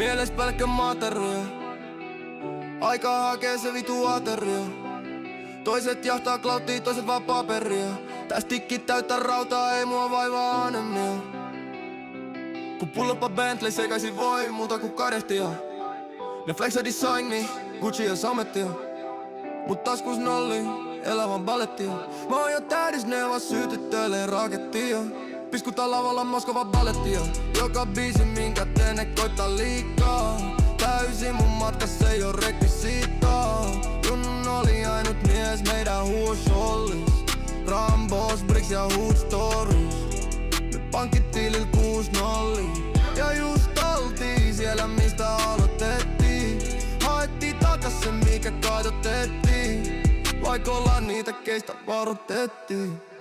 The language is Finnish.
Mieles pelkkä materia. Aika hakee se vitu ateria. Toiset jahtaa klauttia, toiset vaan paperia. Täs tikki täyttä rautaa, ei mua vaivaa anemia. Kun pulloppa Bentley sekaisin voi muuta kuin kadehtia. Ne flexa designi, Gucci ja samettia. Mut taskus nolli, elävän balettia. Mä oon jo täydis, ne vaan sytyttelee rakettia. Piskutaan lavalla Moskovan balettia. Joka biisi minkä teen, ne koittaa liikaa. Täysin mun matkas ei oo rekvisiittaa. Junnun oli ainut mies meidän huushollis. Rambos, Bricks ja Hood Stories. Me pankkitilil 6-0. Ja just oltiin siellä mistä aloitettiin. Haettiin takas se mikä kadotettiin. Vaik ollaan niitä keistä varoitettiin.